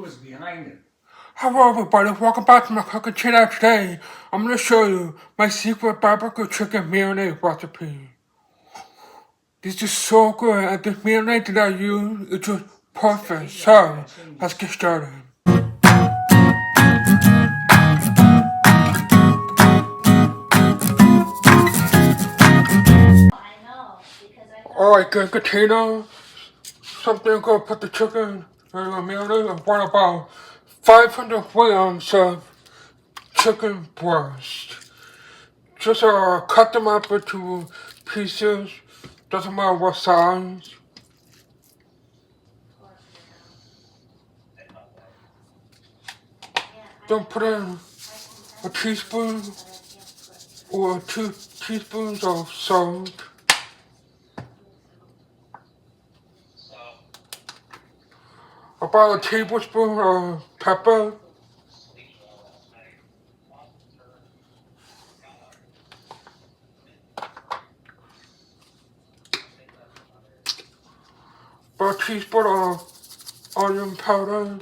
was behind it. Hello everybody, welcome back to my cooking channel. Today, I'm going to show you my secret barbecue chicken marinade recipe. This is so good, and this marinade that I use is just perfect. So, let's get started. Alright, good container. Something good, put the chicken in the marinade and want about 500 grams of chicken breast. Just cut them up into pieces, doesn't matter what size. Then put in a teaspoon or 2 teaspoons of salt. About a tablespoon of pepper. About a teaspoon of onion powder.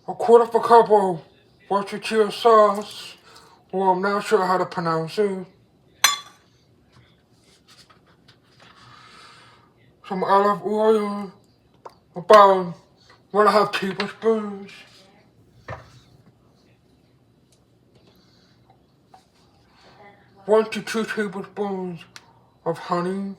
A quarter of a cup of Worcestershire sauce. Well, I'm not sure how to pronounce it. Some olive oil. About 1.5 tablespoons. One to 2 tablespoons of honey.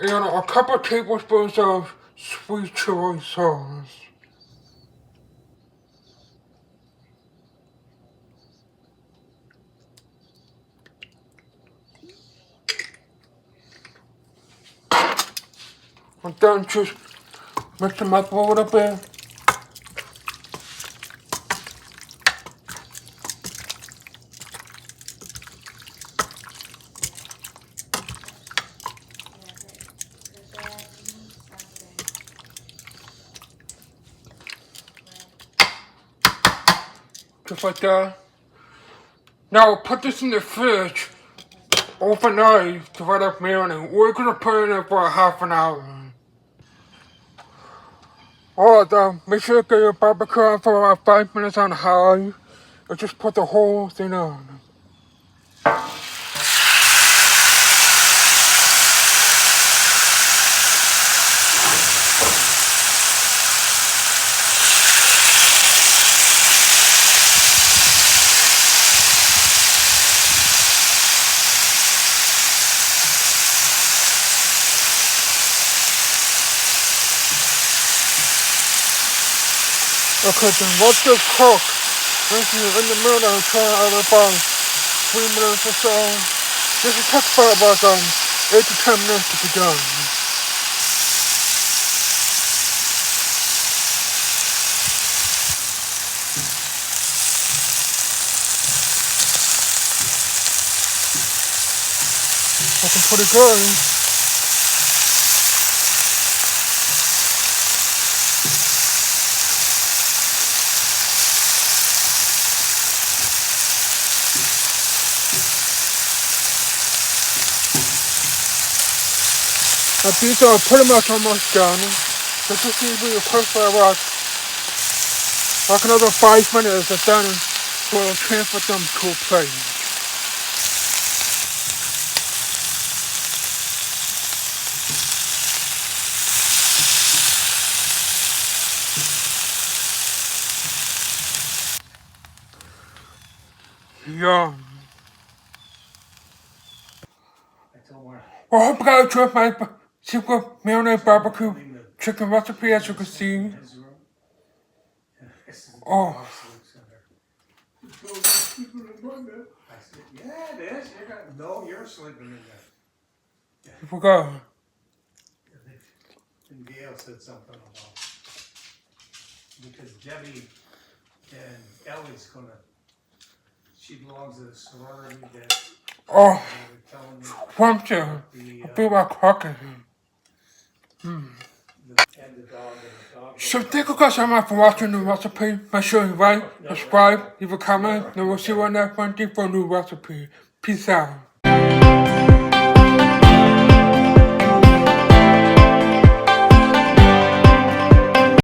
And a couple of tablespoons of sweet chili sauce. And then just mix them up a little bit. Just like that. Now put this in the fridge overnight to let it marinate. We're gonna put it in for a half an hour. Alright, make sure to get your barbecue on for about 5 minutes on high. And just put the whole thing on. Okay, then let this cook. This is in the middle and turn it about 3 minutes or so. This will take about 8 to 10 minutes to be done. Looking pretty good. Now these are pretty much almost done. This is going to be cooked for about like another 5 minutes, and then we'll transfer them to a plate. Yum. Well, I hope you guys enjoyed my secret marinade barbecue chicken recipe, as you can see. Oh. Yeah, it is. No, you're sleeping in there. I forgot. And Gail said something about because Debbie and Ellie's she belongs to the sorority that Oh, they were telling me one thing. I feel like cooking. and the dog. So thank you guys so much for watching the recipe. Make sure you like, subscribe, leave a comment, and we'll see you on that one thing for a new recipe. Peace out.